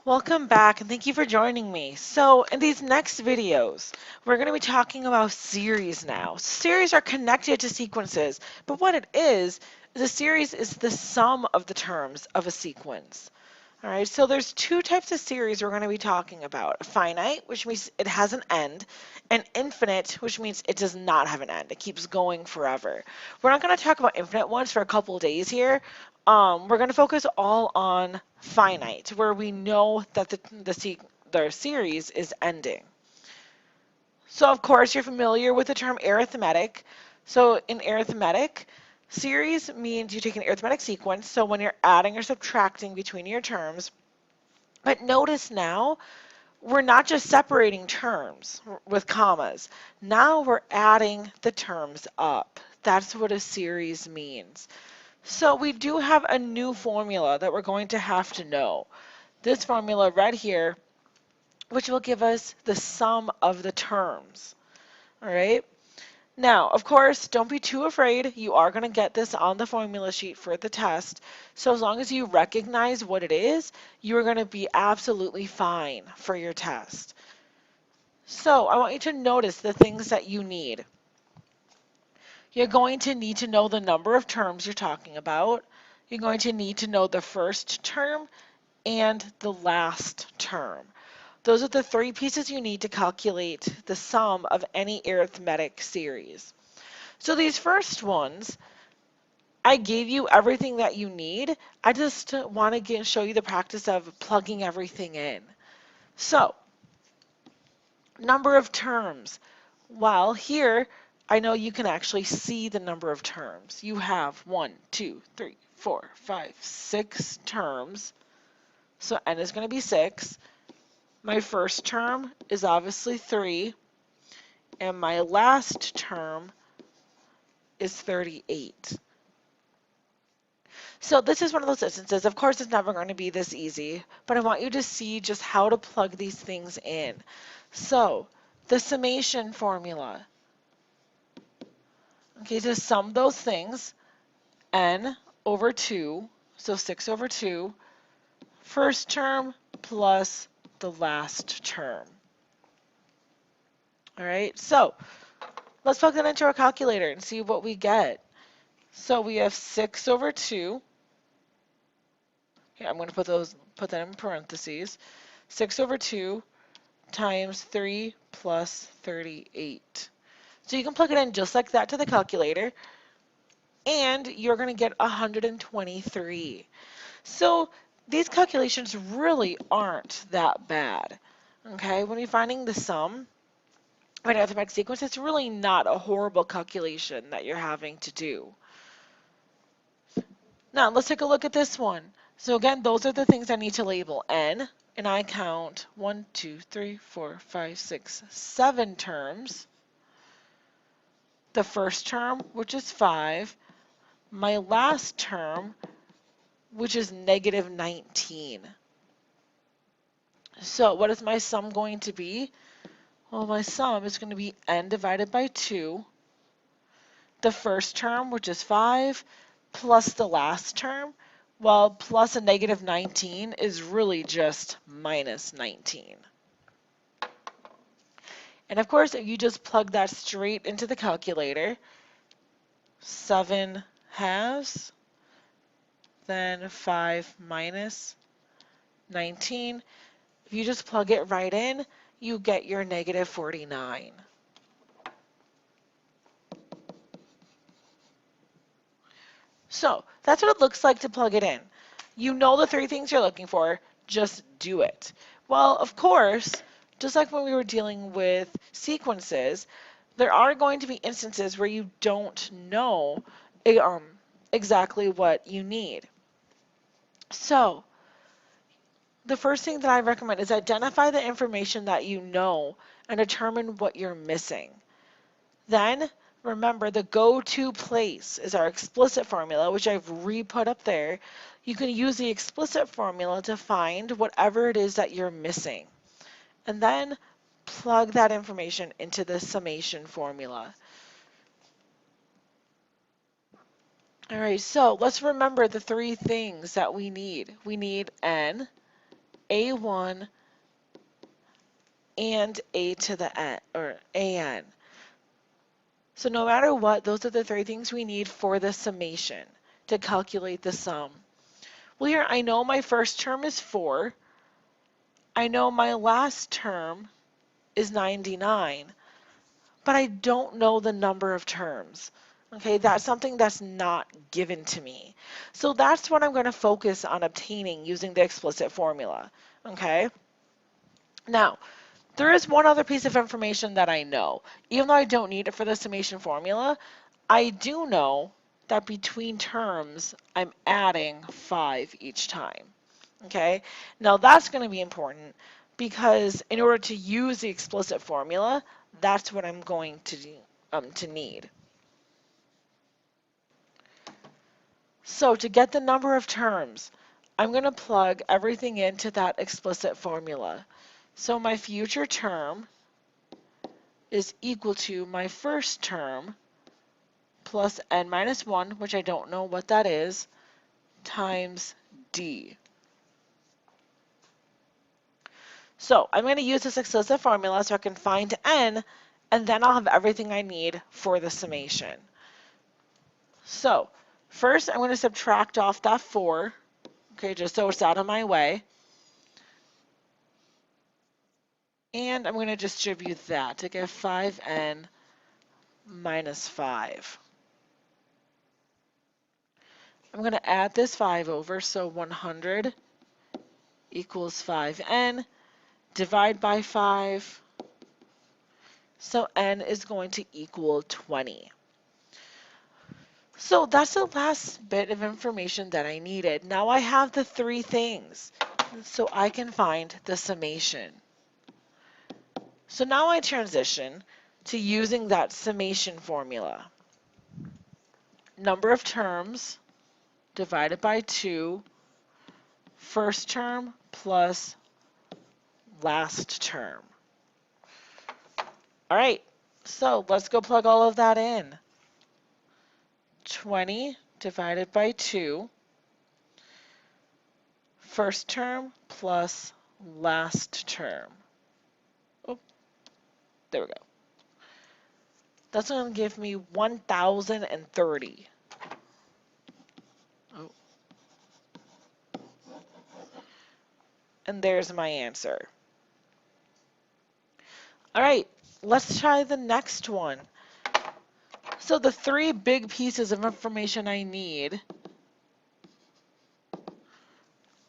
Welcome back and thank you for joining me. So in these next videos, we're going to be talking about series now. Series are connected to sequences, but what it is a series is the sum of the terms of a sequence. All right, so there's two types of series we're going to be talking about. Finite, which means it has an end, and infinite, which means it does not have an end. It keeps going forever. We're not going to talk about infinite ones for a couple of days here. We're going to focus all on finite, where we know that the series is ending. So of course you're familiar with the term arithmetic. So in arithmetic, series means you take an arithmetic sequence, so when you're adding or subtracting between your terms. But notice now, we're not just separating terms with commas. Now we're adding the terms up. That's what a series means. So we do have a new formula that we're going to have to know. This formula right here, which will give us the sum of the terms. All right. Now, of course, don't be too afraid. You are going to get this on the formula sheet for the test. So as long as you recognize what it is, you are going to be absolutely fine for your test. So I want you to notice the things that you need. You're going to need to know the number of terms you're talking about. You're going to need to know the first term and the last term. Those are the three pieces you need to calculate the sum of any arithmetic series. So these first ones, I gave you everything that you need. I just want to show you the practice of plugging everything in. So, number of terms. Well, here, I know you can actually see the number of terms. You have 1, 2, 3, 4, 5, 6 terms. So n is going to be 6. My first term is obviously 3. And my last term is 38. So this is one of those instances. Of course, it's never going to be this easy, but I want you to see just how to plug these things in. So the summation formula. Okay, to sum those things, n over 2, so 6 over 2, first term plus the last term. All right, so let's plug that into our calculator and see what we get. So we have 6 over 2. Here, I'm going to put that in parentheses. 6 over 2 times 3 plus 38. So you can plug it in just like that to the calculator, and you're going to get 123. So these calculations really aren't that bad. Okay, when you're finding the sum of an arithmetic sequence, it's really not a horrible calculation that you're having to do. Now let's take a look at this one. So again, those are the things I need to label. N, and I count 1, 2, 3, 4, 5, 6, 7 terms. The first term, which is 5. My last term, which is negative 19. So what is my sum going to be? Well, my sum is going to be n divided by 2. The first term, which is 5, plus the last term. Well, plus a negative 19 is really just minus 19. And of course, if you just plug that straight into the calculator, 7 halves, then 5 minus 19. If you just plug it right in, you get your negative 49. So that's what it looks like to plug it in. You know the three things you're looking for, just do it. Well, of course, just like when we were dealing with sequences, there are going to be instances where you don't know exactly what you need. So the first thing that I recommend is identify the information that you know and determine what you're missing. Then remember, the go-to place is our explicit formula, which I've re-put up there. You can use the explicit formula to find whatever it is that you're missing. And then plug that information into the summation formula. All right, so let's remember the three things that we need. We need n, a1 and a to the n, or an. So no matter what, those are the three things we need for the summation to calculate the sum. Well, here I know my first term is 4. I know my last term is 99, but I don't know the number of terms. Okay, that's something that's not given to me. So that's what I'm going to focus on obtaining using the explicit formula. Okay, now there is one other piece of information that I know. Even though I don't need it for the summation formula, I do know that between terms, I'm adding 5 each time. Okay, now that's going to be important because in order to use the explicit formula, that's what I'm going to need. So to get the number of terms, I'm going to plug everything into that explicit formula. So my future term is equal to my first term plus n minus 1, which I don't know what that is, times d. So I'm going to use this explicit formula so I can find n, and then I'll have everything I need for the summation. So first I'm going to subtract off that 4, okay, just so it's out of my way. And I'm going to distribute that to get 5n minus 5. I'm going to add this 5 over, so 100 equals 5n. Divide by 5, so n is going to equal 20. So that's the last bit of information that I needed. Now I have the 3 things, so I can find the summation. So now I transition to using that summation formula. Number of terms divided by 2, first term plus last term. All right, so let's go plug all of that in. 20 divided by 2, first term plus last term. Oh, there we go. That's going to give me 1,030. Oh. And there's my answer. All right, let's try the next one. So the 3 big pieces of information I need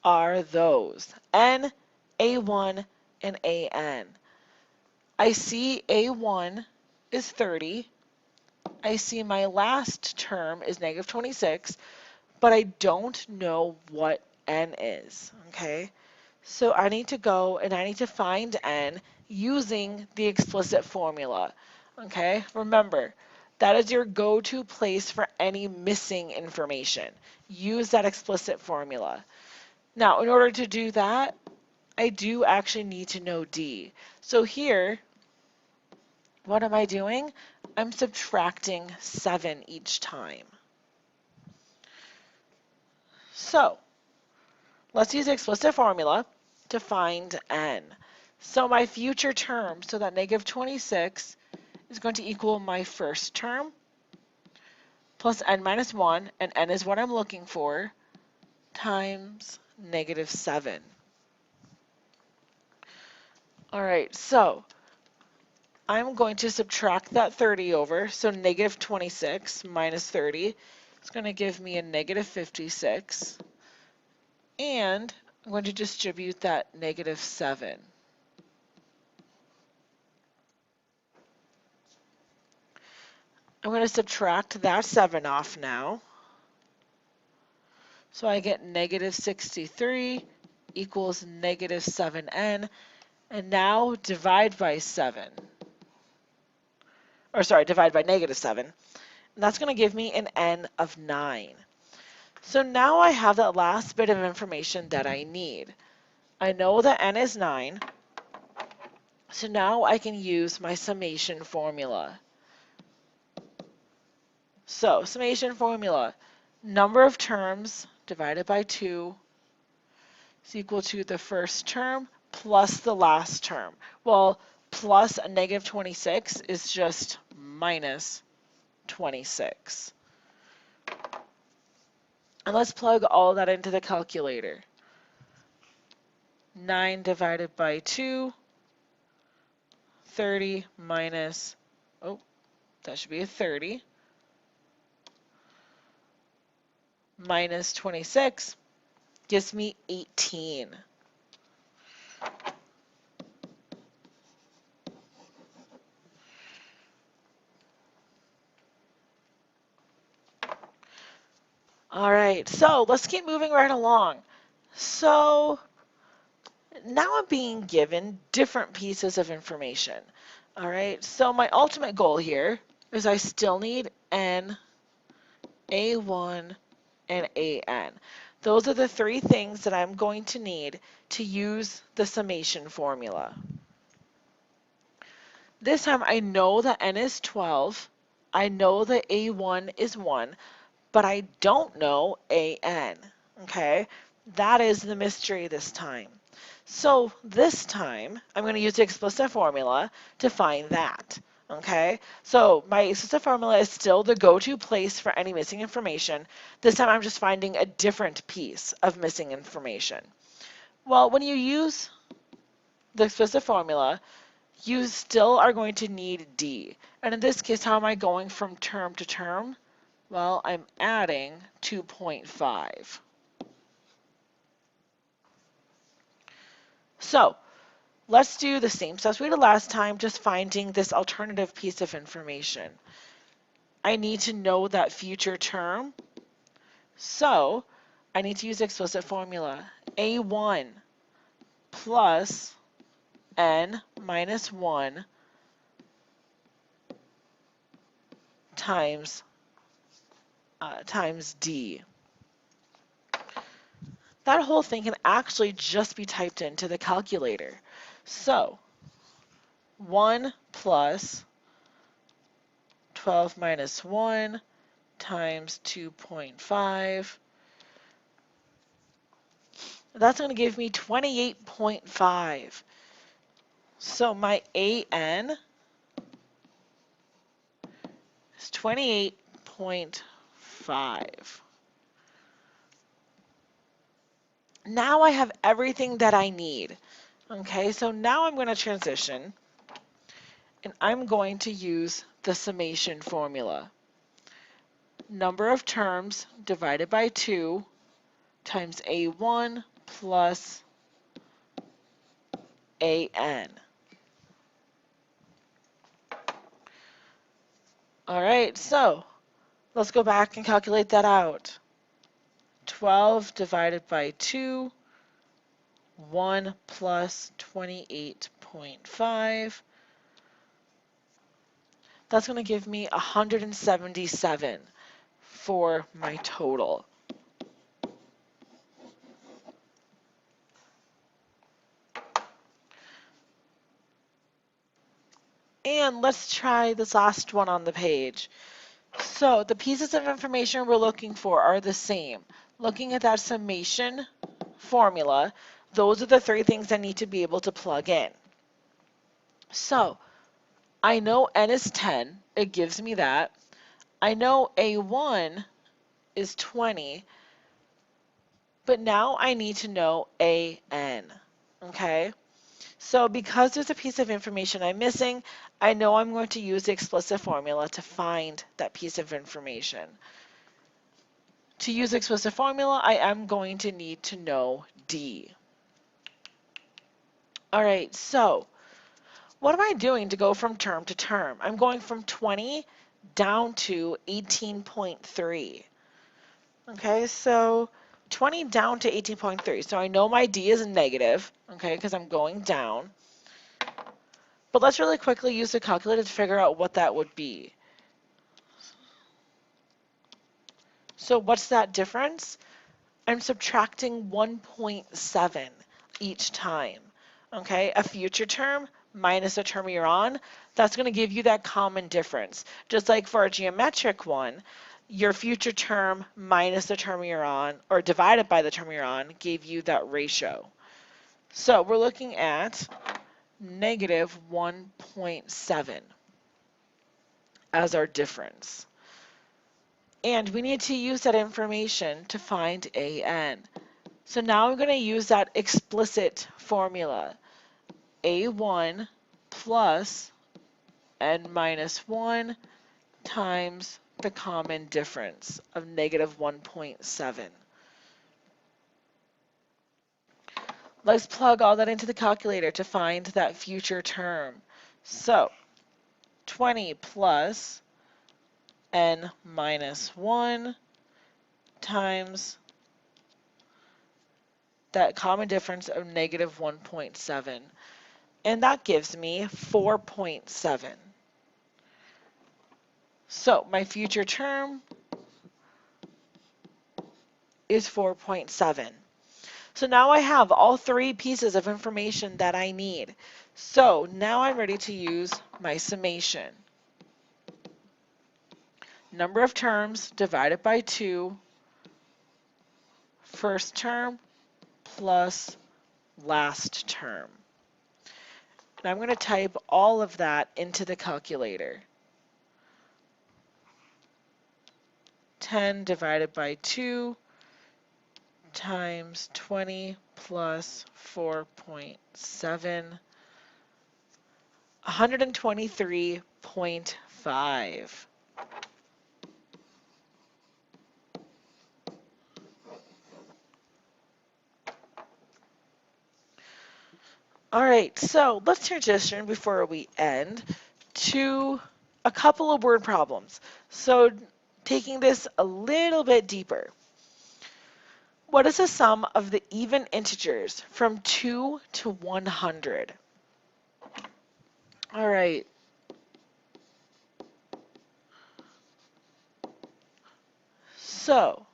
are those: n, a1, and an. I see a1 is 30. I see my last term is negative 26, but I don't know what n is, okay? So I need to go and I need to find n using the explicit formula, okay? Remember, that is your go-to place for any missing information. Use that explicit formula. Now, in order to do that, I do actually need to know d. So here, what am I doing? I'm subtracting 7 each time. So let's use the explicit formula to find n. So my future term, so that negative 26 is going to equal my first term plus n minus 1, and n is what I'm looking for, times negative 7. All right, so I'm going to subtract that 30 over, so negative 26 minus 30 is going to give me a negative 56, and I'm going to distribute that negative 7. I'm going to subtract that 7 off now, so I get negative 63 equals negative 7n, and now divide by 7. Or sorry, divide by negative 7. And that's going to give me an n of 9. So now I have that last bit of information that I need. I know that n is 9. So now I can use my summation formula. So summation formula, number of terms divided by 2, is equal to the first term plus the last term. Well, plus a negative 26 is just minus 26. And let's plug all that into the calculator. 9 divided by 2, 30 minus, oh, that should be a 30, minus 26 gives me 18. All right, so let's keep moving right along. So now I'm being given different pieces of information. All right, so my ultimate goal here is I still need N, A1, and AN. Those are the three things that I'm going to need to use the summation formula. This time I know that N is 12, I know that A1 is 1, but I don't know AN, okay? That is the mystery this time. So this time, I'm going to use the explicit formula to find that, okay? So my explicit formula is still the go-to place for any missing information. This time I'm just finding a different piece of missing information. Well, when you use the explicit formula, you still are going to need D. And in this case, how am I going from term to term? Well, I'm adding 2.5. So let's do the same steps we did last time, just finding this alternative piece of information. I need to know that future term, so I need to use the explicit formula. A1 plus N minus 1 times D. That whole thing can actually just be typed into the calculator. So 1 plus 12 minus 1 times 2.5. That's going to give me 28.5. So my AN is 28.5. Now I have everything that I need. Okay, so now I'm going to transition, and I'm going to use the summation formula. Number of terms divided by 2 times A1 plus AN. All right, so let's go back and calculate that out. 12 divided by 2, 1 plus 28.5. That's going to give me 177 for my total. And let's try this last one on the page. So the pieces of information we're looking for are the same. Looking at that summation formula, those are the three things I need to be able to plug in. So I know N is 10, it gives me that. I know A1 is 20, but now I need to know AN, okay? So because there's a piece of information I'm missing, I know I'm going to use the explicit formula to find that piece of information. To use the explicit formula, I am going to need to know D. All right, so what am I doing to go from term to term? I'm going from 20 down to 18.3. Okay, so 20 down to 18.3. So I know my D is negative, okay, because I'm going down. But let's really quickly use the calculator to figure out what that would be. So what's that difference? I'm subtracting 1.7 each time. Okay, a future term minus a term you're on, that's going to give you that common difference. Just like for a geometric one, your future term minus the term you're on, or divided by the term you're on, gave you that ratio. So we're looking at negative 1.7 as our difference. And we need to use that information to find AN. So now I'm going to use that explicit formula. A1 plus n minus 1 times the common difference of negative 1.7. Let's plug all that into the calculator to find that future term. So 20 plus n minus 1 times that common difference of negative 1.7. And that gives me 4.7. So my future term is 4.7. So now I have all three pieces of information that I need. So now I'm ready to use my summation. Number of terms divided by 2, first term plus last term. And I'm going to type all of that into the calculator. 10 divided by 2 times 20 plus 4.7, 123.5. All right, so let's transition before we end to a couple of word problems. So taking this a little bit deeper. What is the sum of the even integers from 2 to 100? All right. So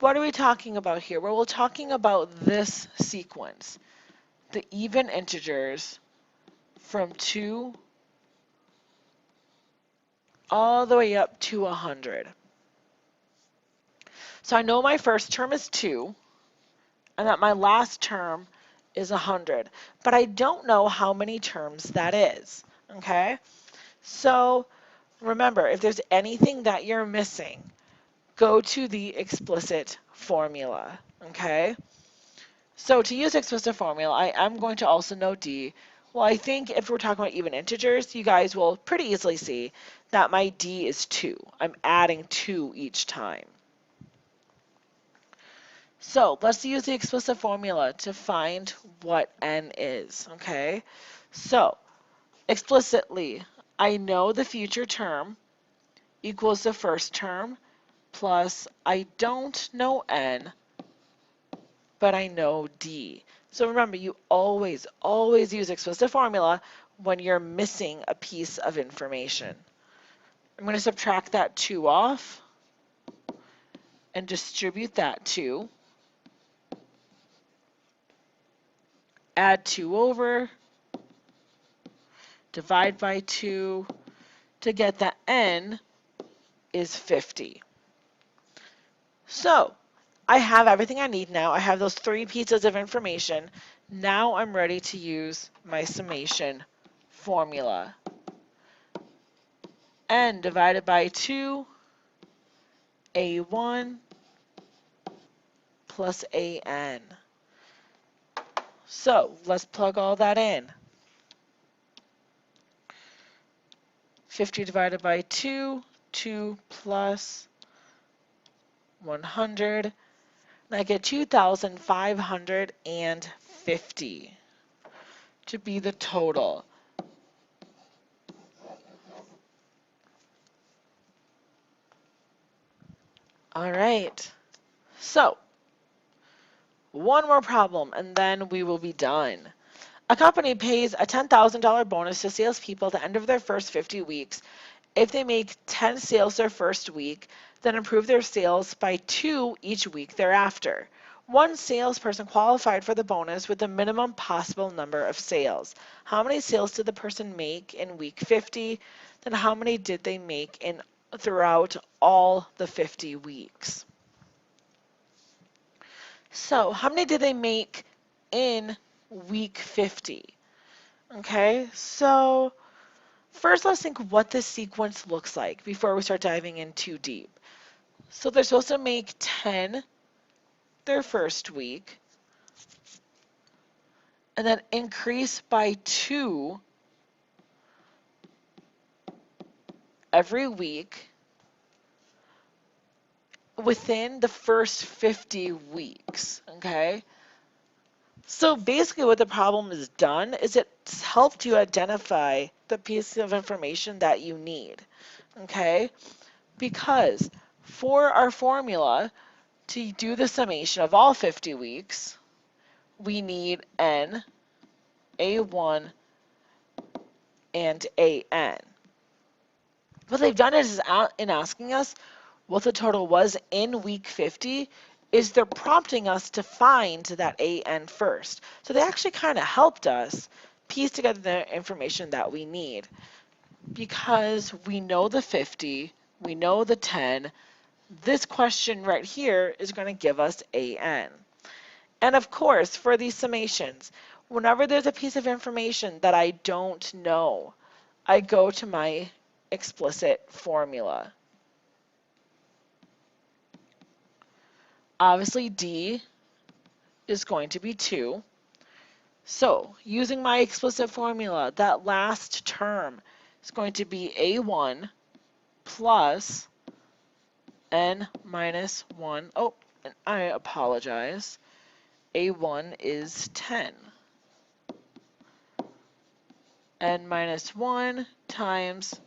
what are we talking about here? Well, we're talking about this sequence. The even integers from 2 all the way up to 100. So I know my first term is 2 and that my last term is 100, but I don't know how many terms that is, okay? So remember, if there's anything that you're missing, go to the explicit formula, okay? So to use explicit formula, I'm going to also note D. Well, I think if we're talking about even integers, you guys will pretty easily see that my D is 2. I'm adding 2 each time. So let's use the explicit formula to find what n is, okay? So explicitly, I know the future term equals the first term plus I don't know n, but I know d. So remember, you always use explicit formula when you're missing a piece of information. I'm going to subtract that 2 off and distribute that 2. Add 2 over, divide by 2 to get that n is 50. So I have everything I need now. I have those 3 pieces of information. Now I'm ready to use my summation formula. N divided by 2, A1 plus AN. So let's plug all that in. 50 divided by 2, 2 plus 100, and I get 2,550 to be the total. All right, so one more problem and then we will be done. A company pays a $10,000 bonus to salespeople at the end of their first 50 weeks. If they make 10 sales their first week, then improve their sales by 2 each week thereafter. One salesperson qualified for the bonus with the minimum possible number of sales. How many sales did the person make in week 50? Then how many did they make in throughout all the 50 weeks. So how many did they make in week 50? Okay, so first let's think what this sequence looks like before we start diving in too deep. So they're supposed to make 10 their first week, and then increase by 2 every week within the first 50 weeks, okay? So basically what the problem has done is it's helped you identify the piece of information that you need, okay? Because for our formula to do the summation of all 50 weeks, we need N, A1, and AN. What they've done is in asking us what the total was in week 50, is they're prompting us to find that AN first. So they actually kind of helped us piece together the information that we need, because we know the 50, we know the 10. This question right here is going to give us AN. And of course, for these summations, whenever there's a piece of information that I don't know, I go to my explicit formula. Obviously, D is going to be 2. So, using my explicit formula, that last term is going to be A1 plus N minus 1. Oh, and I apologize. A1 is 10. N minus 1 times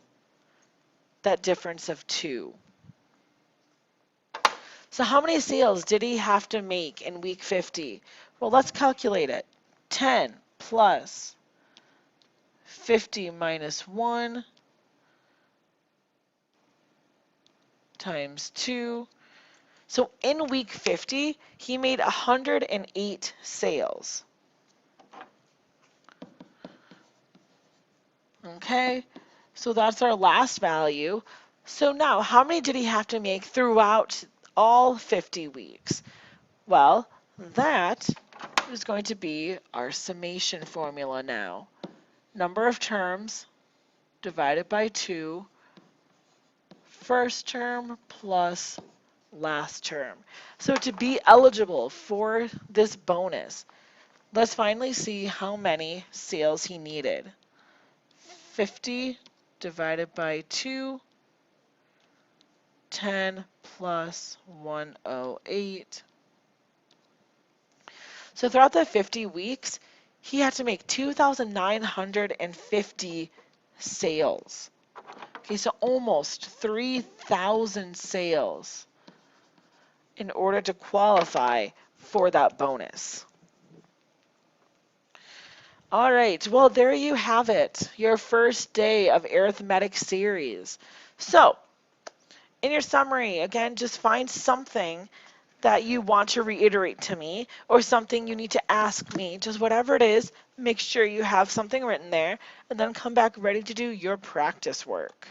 that difference of 2. So how many sales did he have to make in week 50? Well, let's calculate it. 10 plus 50 minus 1 times 2. So in week 50, he made 108 sales. Okay, so that's our last value. So now, how many did he have to make throughout all 50 weeks? Well, that is going to be our summation formula now. Number of terms divided by 2, first term plus last term. So to be eligible for this bonus, let's finally see how many sales he needed. 50 divided by 2, 10 plus 108. So throughout the 50 weeks, he had to make 2,950 sales. Okay, so almost 3,000 sales in order to qualify for that bonus. All right, well, there you have it, your first day of arithmetic series. So, in your summary, again, just find something that you want to reiterate to me, or something you need to ask me, just whatever it is, make sure you have something written there, and then come back ready to do your practice work.